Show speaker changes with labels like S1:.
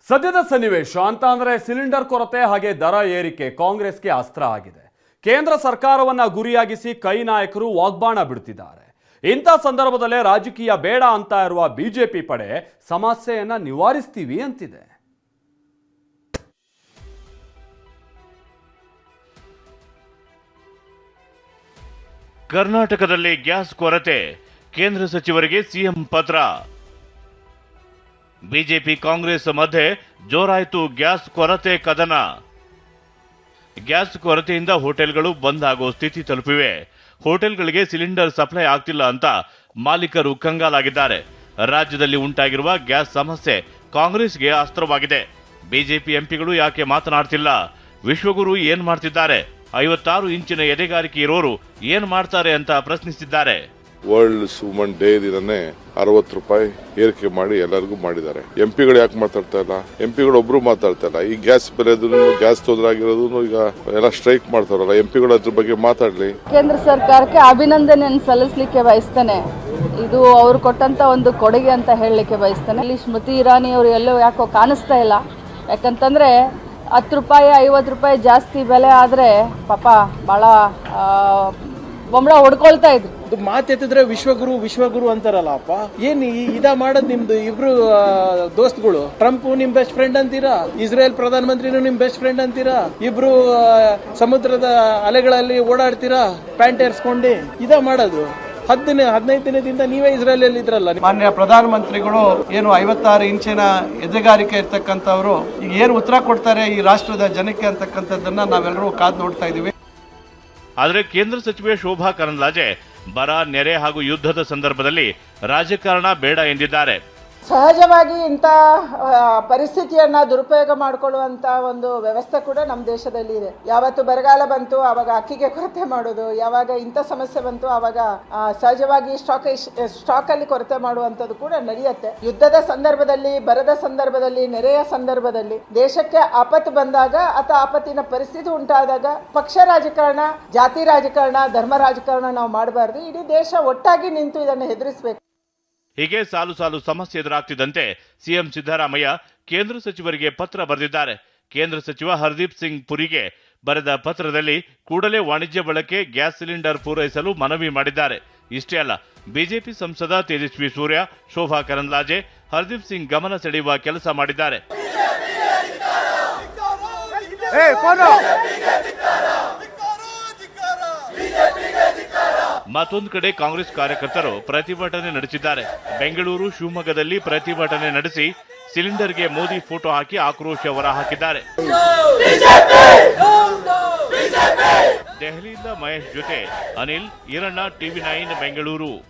S1: ಸದ್ಯದ ಸನ್ನಿವೇಶ ಅಂತ ಅಂದ್ರೆ ಸಿಲಿಂಡರ್ ಕೊರತೆ ಹಾಗೆ ದರ ಏರಿಕೆ ಕಾಂಗ್ರೆಸ್ಗೆ ಅಸ್ತ್ರ ಆಗಿದೆ. ಕೇಂದ್ರ ಸರ್ಕಾರವನ್ನ ಗುರಿಯಾಗಿಸಿ ಕೈ ನಾಯಕರು ವಾಗ್ಬಾಣ ಬಿಡುತ್ತಿದ್ದಾರೆ. ಇಂಥ ಸಂದರ್ಭದಲ್ಲೇ ರಾಜಕೀಯ ಬೇಡ ಅಂತ ಇರುವ ಬಿಜೆಪಿ ಪಡೆ ಸಮಸ್ಯೆಯನ್ನ ನಿವಾರಿಸ್ತೀವಿ ಅಂತಿದೆ.
S2: ಕರ್ನಾಟಕದಲ್ಲಿ ಗ್ಯಾಸ್ ಕೊರತೆ, ಕೇಂದ್ರ ಸಚಿವರಿಗೆ ಸಿಎಂ ಪತ್ರ. ಬಿಜೆಪಿ ಕಾಂಗ್ರೆಸ್ ಮಧ್ಯೆ ಜೋರಾಯಿತು ಗ್ಯಾಸ್ ಕೊರತೆ ಕದನ. ಗ್ಯಾಸ್ ಕೊರತೆಯಿಂದ ಹೋಟೆಲ್ಗಳು ಬಂದ್ ಆಗೋ ಸ್ಥಿತಿ ತಲುಪಿವೆ. ಹೋಟೆಲ್ಗಳಿಗೆ ಸಿಲಿಂಡರ್ ಸಪ್ಲೈ ಆಗ್ತಿಲ್ಲ ಅಂತ ಮಾಲೀಕರು ಕಂಗಾಲಾಗಿದ್ದಾರೆ. ರಾಜ್ಯದಲ್ಲಿ ಉಂಟಾಗಿರುವ ಗ್ಯಾಸ್ ಸಮಸ್ಯೆ ಕಾಂಗ್ರೆಸ್ಗೆ ಅಸ್ತ್ರವಾಗಿದೆ. ಬಿಜೆಪಿ ಎಂಪಿಗಳು ಯಾಕೆ ಮಾತನಾಡ್ತಿಲ್ಲ? ವಿಶ್ವಗುರು ಏನ್ ಮಾಡ್ತಿದ್ದಾರೆ? 56 ಇಂಚಿನ ಎದೆಗಾರಿಕೆ ಇರೋರು ಏನ್ ಮಾಡ್ತಾರೆ ಅಂತ ಪ್ರಶ್ನಿಸಿದ್ದಾರೆ.
S3: ವರ್ಲ್ಡ್ ವುಮನ್ ಡೇ ದಿನನೇ 60 ರೂಪಾಯಿ ಏರಿಕೆ ಮಾಡಿ ಎಲ್ಲರಿಗೂ ಮಾಡಿದ್ದಾರೆ. ಎಂಪಿಗಳು ಯಾಕೆ ಮಾತಾಡ್ತಾ ಇಲ್ಲ? ಎಂಪಿಗಳು ಒಬ್ರು ಮಾತಾಡ್ತಾ ಇಲ್ಲ. ಈ ಗ್ಯಾಸ್ ಬೆಲೆದು ಗ್ಯಾಸ್ ತೊಂದರೆ ಆಗಿರೋದು ಈಗ ಎಲ್ಲ ಸ್ಟ್ರೈಕ್ ಮಾಡ್ತಾರಲ್ಲ, ಎಂಪಿಗಳು ಅದ್ರ ಬಗ್ಗೆ ಮಾತಾಡ್ಲಿ.
S4: ಕೇಂದ್ರ ಸರ್ಕಾರಕ್ಕೆ ಅಭಿನಂದನೆಯನ್ನು ಸಲ್ಲಿಸಲಿಕ್ಕೆ ಬಯಸ್ತೇನೆ. ಇದು ಅವ್ರು ಕೊಟ್ಟಂತ ಒಂದು ಕೊಡುಗೆ ಅಂತ ಹೇಳಲಿಕ್ಕೆ ಬಯಸ್ತೇನೆ. ಇಲ್ಲಿ ಸ್ಮೃತಿ ಇರಾನಿ ಅವರು ಎಲ್ಲೋ ಯಾಕೋ ಕಾಣಿಸ್ತಾ ಇಲ್ಲ. ಯಾಕಂತಂದ್ರೆ 10 ರೂಪಾಯಿ 50 ರೂಪಾಯಿ ಜಾಸ್ತಿ ಬೆಲೆ ಆದ್ರೆ ಪಾಪ ಬಹಳ ಬೊಂಬಳ ಹೊಡ್ಕೊಳ್ತಾ ಇದ್ರು.
S5: ಮಾತೆತ್ತಿದ್ರೆ ವಿಶ್ವಗುರು ಅಂತಾರಲ್ಲ ಅಪ್ಪ. ಏನ್ ಇದ ಮಾಡೋದ್ ನಿಮ್ದು ಇಬ್ರು ದೋಸ್ತ್ಗಳು? ಟ್ರಂಪ್ ನಿಮ್ ಬೆಸ್ಟ್ ಫ್ರೆಂಡ್ ಅಂತೀರಾ, ಇಸ್ರೇಲ್ ಪ್ರಧಾನ ಮಂತ್ರಿನೂ ನಿಮ್ ಬೆಸ್ಟ್ ಫ್ರೆಂಡ್ ಅಂತೀರಾ, ಇಬ್ರು ಸಮುದ್ರದ ಅಲೆಗಳಲ್ಲಿ ಓಡಾಡ್ತೀರಾ ಪ್ಯಾಂಟ್ ಏರ್ಸ್ಕೊಂಡು. ಇದ ಮಾಡೋದು 15 ದಿನದಿಂದ ನೀವೇ ಇಸ್ರೇಲ್ ಅಲ್ಲಿ ಇದ್ರಲ್ಲ.
S6: ಮಾನ್ಯ ಪ್ರಧಾನ ಮಂತ್ರಿಗಳು ಏನು 56 ಇಂಚಿನ ಎದೆಗಾರಿಕೆ ಇರ್ತಕ್ಕಂಥವ್ರು ಈಗ ಏನು ಉತ್ತರ ಕೊಡ್ತಾರೆ ಈ ರಾಷ್ಟ್ರದ ಜನಕ್ಕೆ ಅಂತಕ್ಕಂಥದ್ದನ್ನ ನಾವೆಲ್ಲರೂ ಕಾದು ನೋಡ್ತಾ ಇದೀವಿ.
S2: ಆದರೆ ಕೇಂದ್ರ ಸಚಿವೆ ಶೋಭಾ ಕರಂದ್ಲಾಜೆ ಬರ, ನೆರೆ ಹಾಗೂ ಯುದ್ಧದ ಸಂದರ್ಭದಲ್ಲಿ ರಾಜಕಾರಣ ಬೇಡ ಎಂದಿದ್ದಾರೆ.
S7: ಸಹಜವಾಗಿ ಇಂಥ ಪರಿಸ್ಥಿತಿಯನ್ನ ದುರುಪಯೋಗ ಮಾಡಿಕೊಳ್ಳುವಂತ ಒಂದು ವ್ಯವಸ್ಥೆ ಕೂಡ ನಮ್ಮ ದೇಶದಲ್ಲಿ ಇದೆ. ಯಾವತ್ತು ಬರಗಾಲ ಬಂತು ಆವಾಗ ಅಕ್ಕಿಗೆ ಕೊರತೆ ಮಾಡೋದು, ಯಾವಾಗ ಇಂಥ ಸಮಸ್ಯೆ ಬಂತು ಆವಾಗ ಸಹಜವಾಗಿ ಸ್ಟಾಕ್ ಅಲ್ಲಿ ಕೊರತೆ ಮಾಡುವಂಥದ್ದು ಕೂಡ ನಡೆಯುತ್ತೆ. ಯುದ್ಧದ ಸಂದರ್ಭದಲ್ಲಿ, ಬರದ ಸಂದರ್ಭದಲ್ಲಿ, ನೆರೆಯ ಸಂದರ್ಭದಲ್ಲಿ ದೇಶಕ್ಕೆ ಆಪತ್ತು ಬಂದಾಗ ಅಥವಾ ಆಪತ್ತಿನ ಪರಿಸ್ಥಿತಿ ಉಂಟಾದಾಗ ಪಕ್ಷ ರಾಜಕಾರಣ, ಜಾತಿ ರಾಜಕಾರಣ, ಧರ್ಮ ರಾಜಕಾರಣ ನಾವು ಮಾಡಬಾರ್ದು. ಇಡೀ ದೇಶ ಒಟ್ಟಾಗಿ ನಿಂತು ಇದನ್ನು ಎದುರಿಸಬೇಕು.
S2: ಹೀಗೆ ಸಾಲು ಸಾಲು ಸಮಸ್ಯೆ ಎದುರಾಗ್ತಿದ್ದಂತೆ ಸಿಎಂ ಸಿದ್ದರಾಮಯ್ಯ ಕೇಂದ್ರ ಸಚಿವರಿಗೆ ಪತ್ರ ಬರೆದಿದ್ದಾರೆ. ಕೇಂದ್ರ ಸಚಿವ ಹರ್ದೀಪ್ ಸಿಂಗ್ ಪುರಿಗೆ ಬರೆದ ಪತ್ರದಲ್ಲಿ ಕೂಡಲೇ ವಾಣಿಜ್ಯ ಬಳಕೆ ಗ್ಯಾಸ್ ಸಿಲಿಂಡರ್ ಪೂರೈಸಲು ಮನವಿ ಮಾಡಿದ್ದಾರೆ. ಇಷ್ಟೇ ಅಲ್ಲ, ಬಿಜೆಪಿ ಸಂಸದ ತೇಜಸ್ವಿ ಸೂರ್ಯ, ಶೋಭಾ ಕರಂದ್ಲಾಜೆ ಹರ್ದೀಪ್ ಸಿಂಗ್ ಗಮನ ಸೆಳೆಯುವ ಕೆಲಸ ಮಾಡಿದ್ದಾರೆ. ಮತ್ತೊಂದು ಕಡೆ ಕಾಂಗ್ರೆಸ್ ಕಾರ್ಯಕರ್ತರು ಪ್ರತಿಭಟನೆ ನಡೆಸಿದ್ದಾರೆ. ಬೆಂಗಳೂರು, ಶಿವಮೊಗ್ಗದಲ್ಲಿ ಪ್ರತಿಭಟನೆ ನಡೆಸಿ ಸಿಲಿಂಡರ್ಗೆ ಮೋದಿ ಫೋಟೋ ಹಾಕಿ ಆಕ್ರೋಶ ಹೊರಹಾಕಿದ್ದಾರೆ. ದೆಹಲಿಯಿಂದ ಮಹೇಶ್ ಜೊತೆ ಅನಿಲ್, ಈರಣ್ಣ, ಟಿವಿ9 ಬೆಂಗಳೂರು.